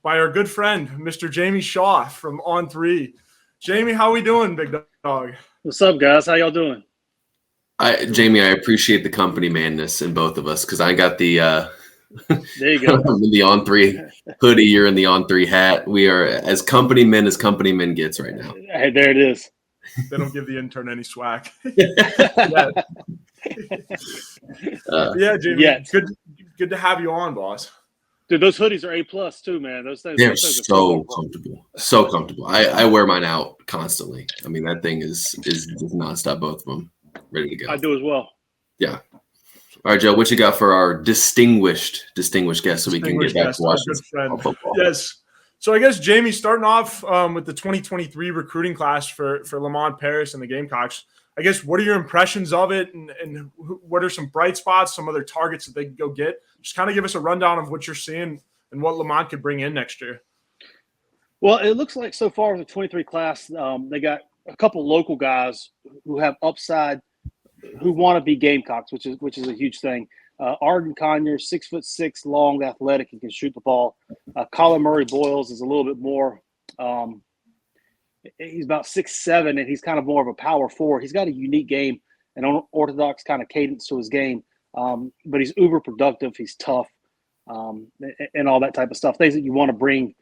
by our good friend, Mr. Jamie Shaw from On3. Jamie, how we doing, big dog? What's up, guys? How y'all doing? Jamie, I appreciate the company manness in both of us because I got the there you go. the On3 hoodie, you're in the On3 hat. We are as company men gets right now. Hey, there it is. They don't give the intern any swag. Jamie, good to have you on, boss. Dude, those hoodies are A+ too, man. They're so comfortable. So comfortable. I wear mine out constantly. I mean, that thing is nonstop, both of them. Ready to go. I do as well. Yeah. All right, Joe, what you got for our distinguished guest so we can get back to watching football? Yes. So I guess, Jamie, starting off with the 2023 recruiting class for Lamont Paris and the Gamecocks, I guess, what are your impressions of it, and what are some bright spots, some other targets that they can go get? Just kind of give us a rundown of what you're seeing and what Lamont could bring in next year. Well, it looks like so far in the 23 class, they got a couple local guys who have upside, who want to be Gamecocks, which is a huge thing. Arden Conyers, 6'6", long, athletic, and can shoot the ball. Colin Murray Boyles is a little bit more. He's about 6'7", and he's kind of more of a power forward. He's got a unique game, an unorthodox kind of cadence to his game, but he's uber productive. He's tough, and all that type of stuff. Things that you want to bring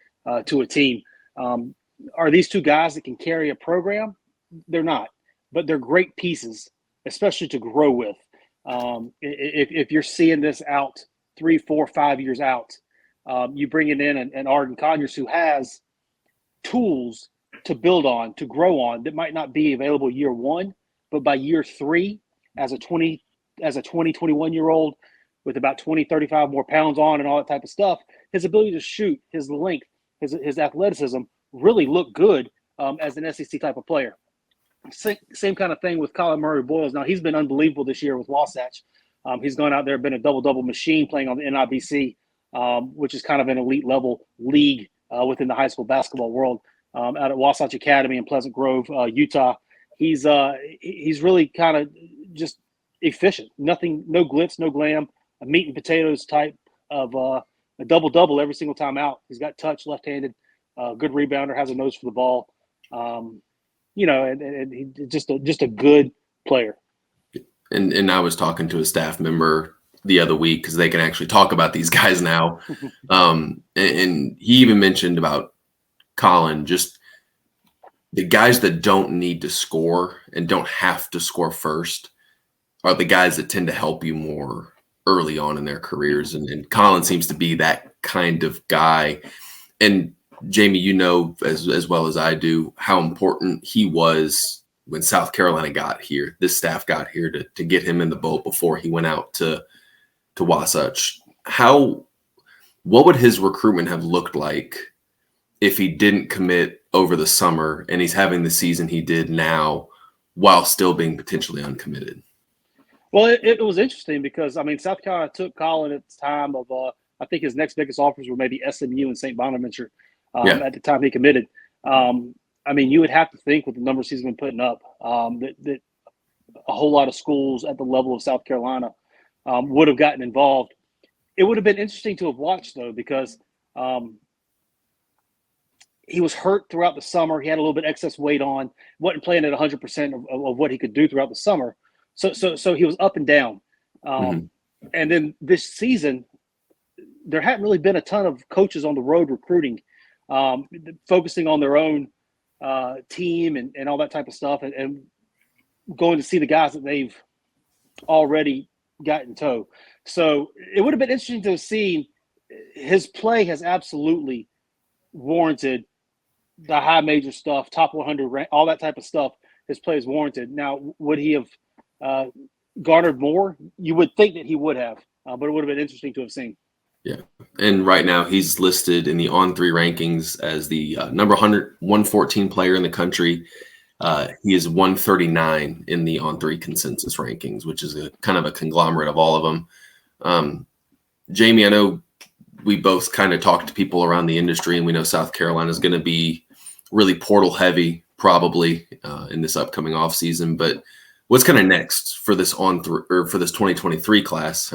to a team. Are these two guys that can carry a program? They're not, but they're great pieces, especially to grow with. If you're seeing this out 3, 4, 5 years out, you bring it in an Arden Conyers who has tools to build on, to grow on, that might not be available year one, but by year 3, as a 21-year-old with about 20, 35 more pounds on and all that type of stuff, his ability to shoot, his length, his athleticism really look good as an SEC type of player. Same kind of thing with Colin Murray Boyles. Now, he's been unbelievable this year with Wasatch. He's gone out there, been a double-double machine playing on the NIBC, which is kind of an elite level league within the high school basketball world. Out at Wasatch Academy in Pleasant Grove, Utah. He's really kind of just efficient. Nothing, no glitz, no glam, a meat and potatoes type of a double-double every single time out. He's got touch, left-handed, good rebounder, has a nose for the ball. And he's just a good player. And I was talking to a staff member the other week because they can actually talk about these guys now. And he even mentioned about Colin, just the guys that don't need to score and don't have to score first are the guys that tend to help you more early on in their careers. And Colin seems to be that kind of guy. And Jamie, you know as well as I do how important he was when South Carolina got here. This staff got here to get him in the boat before he went out to Wasatch. What would his recruitment have looked like if he didn't commit over the summer and he's having the season he did now while still being potentially uncommitted? Well, it was interesting because, I mean, South Carolina took Colin at the time of, I think his next biggest offers were maybe SMU and St. Bonaventure at the time he committed. I mean, you would have to think with the numbers he's been putting up that a whole lot of schools at the level of South Carolina would have gotten involved. It would have been interesting to have watched, though, because he was hurt throughout the summer. He had a little bit excess weight on, wasn't playing at 100% of what he could do throughout the summer. So he was up and down. And then this season, there hadn't really been a ton of coaches on the road recruiting, focusing on their own team and all that type of stuff, and going to see the guys that they've already got in tow. So it would have been interesting to see. His play has absolutely warranted the high major stuff, top 100, all that type of stuff. His play is warranted. Now, would he have garnered more? You would think that he would have, but it would have been interesting to have seen. Yeah, and right now he's listed in the On3 rankings as the number 114 player in the country. He is 139 in the On3 consensus rankings, which is a kind of a conglomerate of all of them. Jamie, I know we both kind of talked to people around the industry, and we know South Carolina is going to be really portal heavy probably in this upcoming offseason. But what's kind of next for this for this 2023 class?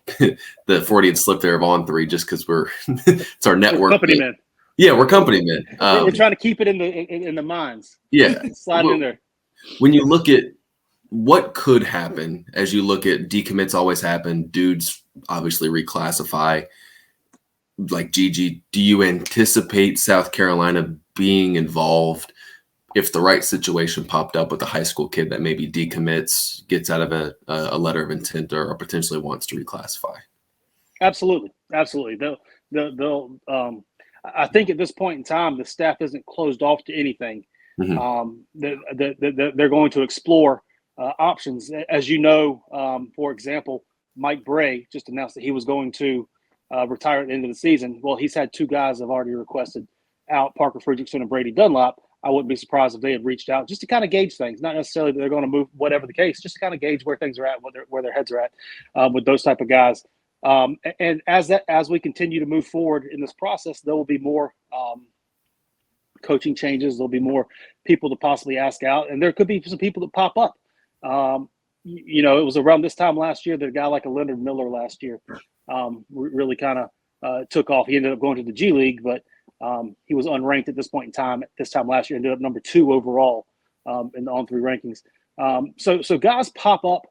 the Freudian slip there of on three, just because it's our network. Company men. Yeah, we're company men. We're trying to keep it in the minds. Yeah. Slide in there. When you look at what could happen, as you look at decommits always happen, dudes obviously reclassify. Like Gigi, do you anticipate South Carolina being involved if the right situation popped up with a high school kid that maybe decommits, gets out of a letter of intent, or potentially wants to reclassify? Absolutely. They'll I think at this point in time, the staff isn't closed off to anything. They're going to explore options. As you know, for example, Mike Bray just announced that he was going to retire at the end of the season. Well, he's had two guys have already requested out, Parker Fredrickson and Brady Dunlap. I wouldn't be surprised if they had reached out just to kind of gauge things, not necessarily that they're going to move, whatever the case, just to kind of gauge where things are at, where their heads are at with those type of guys. And as we continue to move forward in this process, there will be more coaching changes. There'll be more people to possibly ask out, and there could be some people that pop up. It was around this time last year that a guy like a Leonard Miller last year really kind of took off. He ended up going to the G League, but he was unranked at this point in time. At this time last year, ended up number 2 overall in the on-3 rankings. So guys pop up.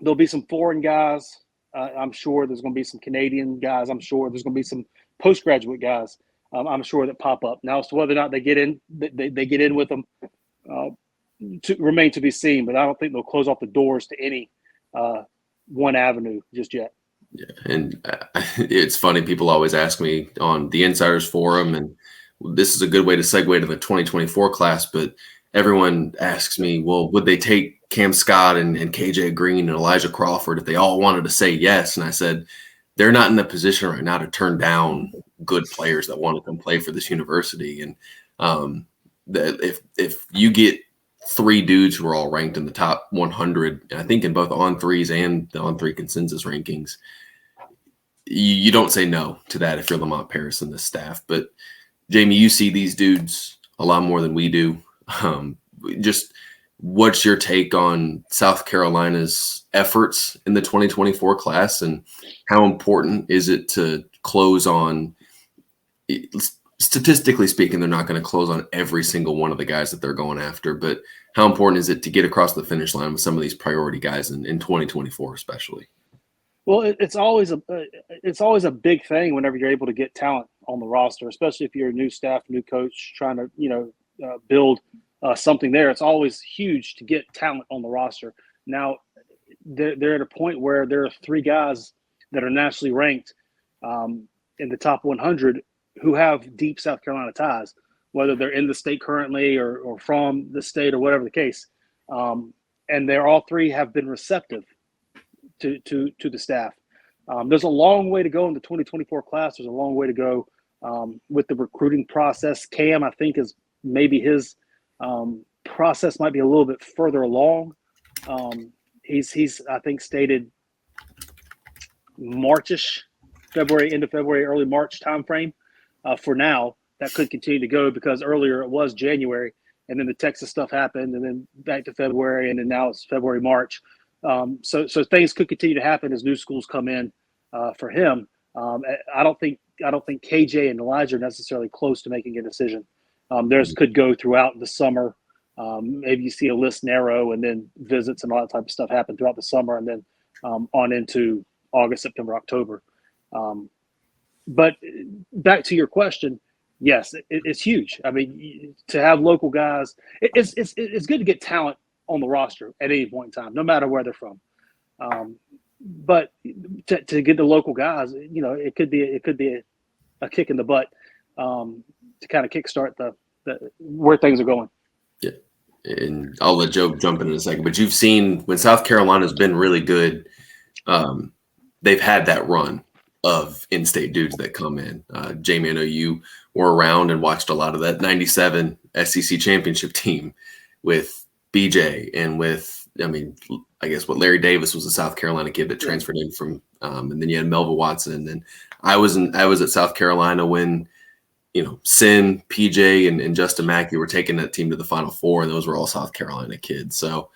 There'll be some foreign guys. I'm sure there's going to be some Canadian guys. I'm sure there's going to be some postgraduate guys. I'm sure that pop up. Now, as to whether or not they get in, they get in with them to remain to be seen. But I don't think they'll close off the doors to any one avenue just yet. Yeah, and it's funny. People always ask me on the Insiders Forum, and this is a good way to segue to the 2024 class, but everyone asks me, well, would they take Cam Scott and KJ Green and Elijah Crawford if they all wanted to say yes? And I said, they're not in the position right now to turn down good players that want to come play for this university. And if you get 3 dudes who are all ranked in the top 100, I think in both on-3s and the on-3 consensus rankings, you don't say no to that if you're Lamont Paris and the staff. But Jamie, you see these dudes a lot more than we do. Just what's your take on South Carolina's efforts in the 2024 class, and how important is it to close on, statistically speaking, they're not going to close on every single one of the guys that they're going after, but how important is it to get across the finish line with some of these priority guys in 2024 especially? Well, it's always a big thing whenever you're able to get talent on the roster, especially if you're a new staff, new coach trying to build something there. It's always huge to get talent on the roster. Now, they're at a point where there are 3 guys that are nationally ranked in the top 100 who have deep South Carolina ties, whether they're in the state currently or from the state or whatever the case. And they're all 3 have been receptive to the staff. There's a long way to go in the 2024 class. There's a long way to go with the recruiting process. Cam, I think, is maybe his process might be a little bit further along. He's I think stated Marchish, end of February, early March timeframe. For now, that could continue to go because earlier it was January, and then the Texas stuff happened, and then back to February, and then now it's February, March. So things could continue to happen as new schools come in for him. I don't think KJ and Elijah are necessarily close to making a decision. Theirs could go throughout the summer. Maybe you see a list narrow, and then visits and all that type of stuff happen throughout the summer, and then on into August, September, October. But back to your question, yes, it's huge. I mean, to have local guys, it's good to get talent on the roster at any point in time, no matter where they're from. But to get the local guys, it could be a kick in the butt to kind of kickstart the where things are going. Yeah, and I'll let Joe jump in a second. But you've seen when South Carolina's been really good, they've had that run of in-state dudes that come in. Jamie, I know you were around and watched a lot of that 97 SEC championship team with BJ and with, I guess what Larry Davis was a South Carolina kid that transferred in from, and then you had Melvin Watson. And I was at South Carolina when, Sin, PJ, and Justin Mackey were taking that team to the Final Four, and those were all South Carolina kids. So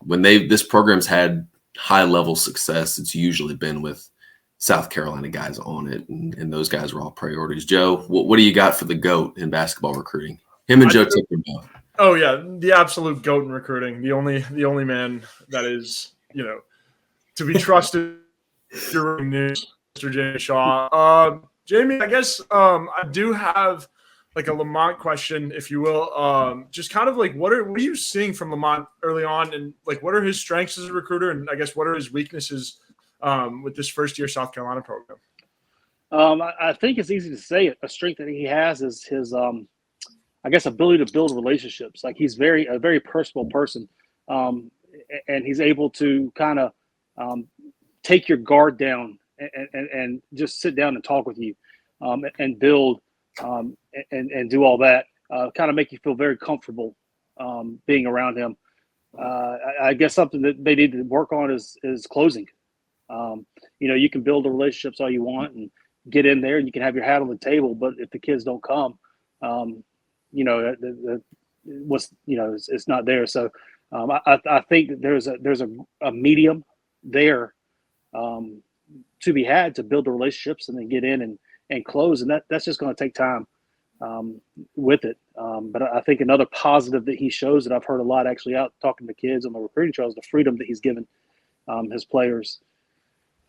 when this program's had high level success, it's usually been with South Carolina guys on it, and those guys were all priorities. Joe, what do you got for the GOAT in basketball recruiting? Him and Joe Tickler both. Oh yeah, the absolute GOAT in recruiting. The only man that is, to be trusted during news, Mr. Jamie Shaw. Jamie, I guess I do have like a Lamont question, if you will. Just kind of like what are you seeing from Lamont early on, and like what are his strengths as a recruiter, and I guess what are his weaknesses with this first year South Carolina program? I think it's easy to say a strength that he has is his I guess ability to build relationships. Like he's a very personal person, and he's able to kind of take your guard down and just sit down and talk with you, and build and do all that. Kind of make you feel very comfortable being around him. I guess something that they need to work on is closing. You can build the relationships all you want and get in there, and you can have your hat on the table. But if the kids don't come, it's not there. So I think that there's a medium there to be had to build the relationships and then get in and close, and that's just going to take time with it. But I think another positive that he shows that I've heard a lot actually out talking to kids on the recruiting trail is the freedom that he's given his players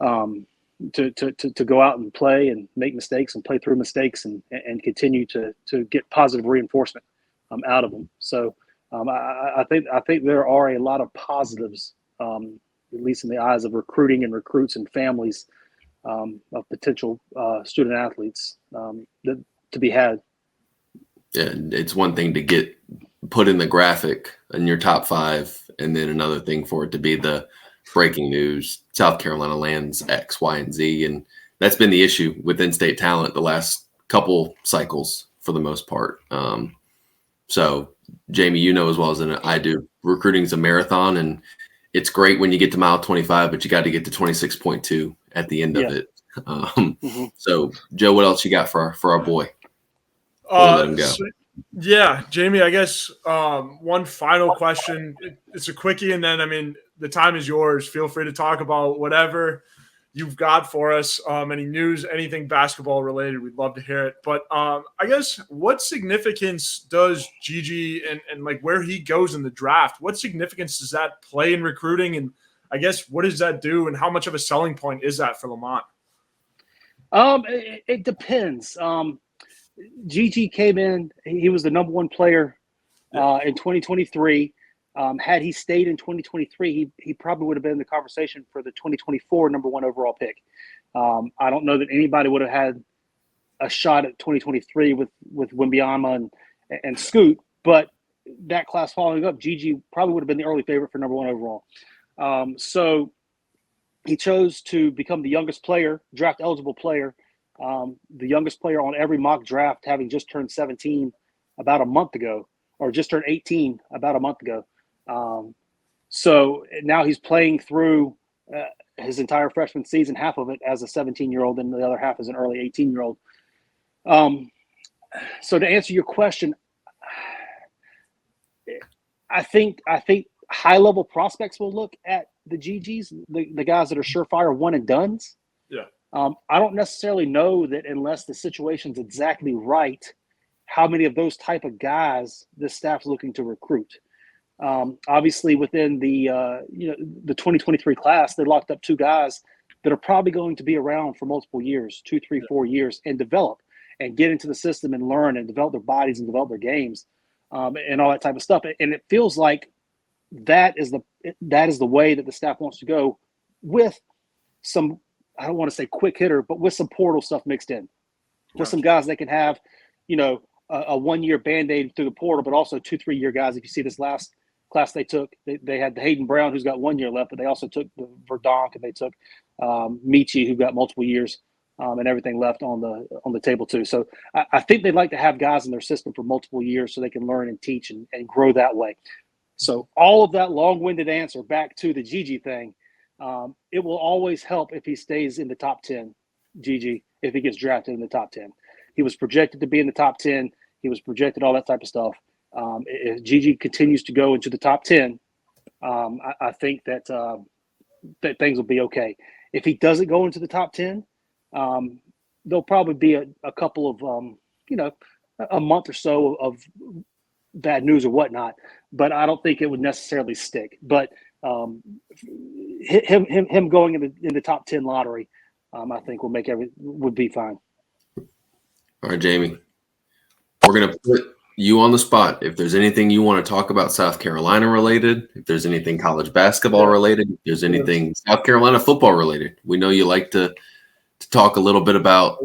to go out and play and make mistakes and play through mistakes and continue to get positive reinforcement out of them. So I think there are a lot of positives, at least in the eyes of recruiting and recruits and families of potential student athletes that to be had. Yeah, it's one thing to get put in the graphic in your top 5, and then another thing for it to be the breaking news, South Carolina lands X, Y, and Z. And that's been the issue with in-state talent the last couple cycles for the most part. So, Jamie, you know as well as I do, recruiting is a marathon, and it's great when you get to mile 25, but you got to get to 26.2 at the end of it. So, Joe, what else you got for our boy? Let him go. Yeah, Jamie, I guess one final question. It's a quickie, and then, the time is yours. Feel free to talk about whatever you've got for us. Any news, anything basketball related, we'd love to hear it. But I guess what significance does Gigi and like where he goes in the draft, what significance does that play in recruiting? And I guess what does that do, and how much of a selling point is that for Lamont? It depends. Gigi came in, he was the number 1 player in 2023. Had he stayed in 2023, he probably would have been in the conversation for the 2024 number 1 overall pick. I don't know that anybody would have had a shot at 2023 with Wembanyama and Scoot, but that class following up, Gigi probably would have been the early favorite for number 1 overall. So he chose to become the youngest player, draft eligible player, the youngest player on every mock draft, having just turned 17 about a month ago, or just turned 18 about a month ago. So now he's playing through his entire freshman season, half of it as a 17-year-old and the other half as an early 18-year-old. So to answer your question, I think high-level prospects will look at the GGs, the guys that are surefire one and dones. Yeah. I don't necessarily know that unless the situation's exactly right, how many of those type of guys the staff's looking to recruit. Obviously, within the 2023 class, they locked up 2 guys that are probably going to be around for multiple years, 2, 3, 4 years, and develop and get into the system and learn and develop their bodies and develop their games and all that type of stuff. And it feels like that is the way that the staff wants to go, with some, I don't want to say quick hitter, but with some portal stuff mixed in, with some guys that can have, a 1-year Band-Aid through the portal, but also 2, 3 year guys. If you see this last class they took, they had the Hayden Brown, who's got 1 year left, but they also took the Verdonk, and they took Michi, who got multiple years and everything left on the table too. So I think they'd like to have guys in their system for multiple years so they can learn and teach and grow that way. So all of that long-winded answer back to the Gigi thing, it will always help if he stays in the top 10, Gigi, if he gets drafted in the top 10. He was projected to be in the top 10. He was projected all that type of stuff. If Gigi continues to go into the top 10, I think that that things will be okay. If he doesn't go into the top 10, there'll probably be a couple of, a month or so of bad news or whatnot, but I don't think it would necessarily stick. But him going in the top 10 lottery, I think would be fine. All right, Jamie, we're going to put you on the spot. If there's anything you want to talk about South Carolina related, if there's anything college basketball related, if there's anything South Carolina football related, we know you like to talk a little bit about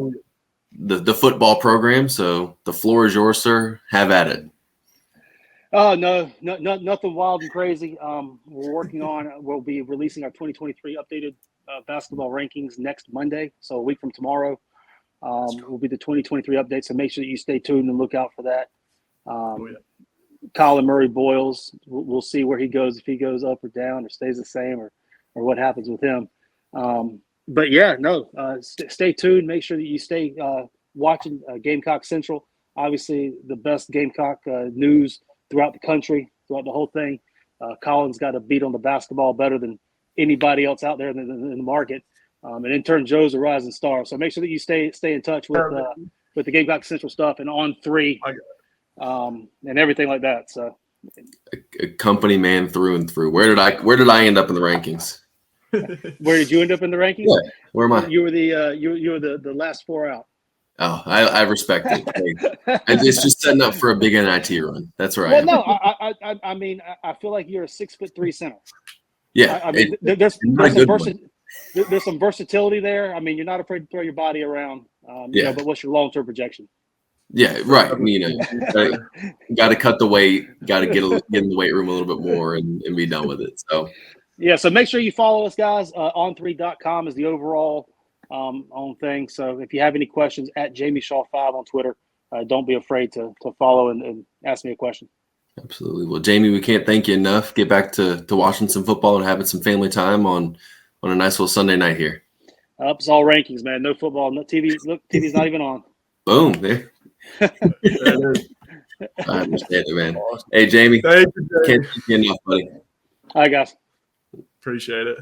the football program. So the floor is yours, sir. Have at it. Oh, no, nothing wild and crazy. We'll be releasing our 2023 updated basketball rankings next Monday. So a week from tomorrow will be the 2023 update. So make sure that you stay tuned and look out for that. Colin Murray Boyles, we'll see where he goes, if he goes up or down or stays the same or what happens with him. But yeah, stay tuned. Make sure that you stay watching Gamecock Central. Obviously, the best Gamecock news throughout the country, throughout the whole thing. Colin's got a beat on the basketball better than anybody else out there in the market. And intern Joe's a rising star. So make sure that you stay in touch with the Gamecock Central stuff and on 3 and everything like that. So a company man through and through. Where did I end up in the rankings? Where did you end up in the rankings? Yeah. Where am I? You were the last 4 out. Oh, I respect it. It's just setting up for a big NIT run. That's right. Well, no, I mean, I feel like you're a 6'3" center. Yeah, I mean, there's some versatility there. I mean, you're not afraid to throw your body around. But what's your long-term projection? Yeah, right. Got to cut the weight. Got to get in the weight room a little bit more and be done with it. So. Yeah, so make sure you follow us, guys. On3.com is the overall on thing. So if you have any questions, at JamieShaw5 on Twitter, don't be afraid to follow and ask me a question. Absolutely. Well, Jamie, we can't thank you enough. Get back to watching some football and having some family time on a nice little Sunday night here. It's all rankings, man. No football, no TV. Look, TV's not even on. Boom. There. I understand it, man. Hey, Jamie. Thank you, can't thank you enough, buddy. All right, guys. Appreciate it.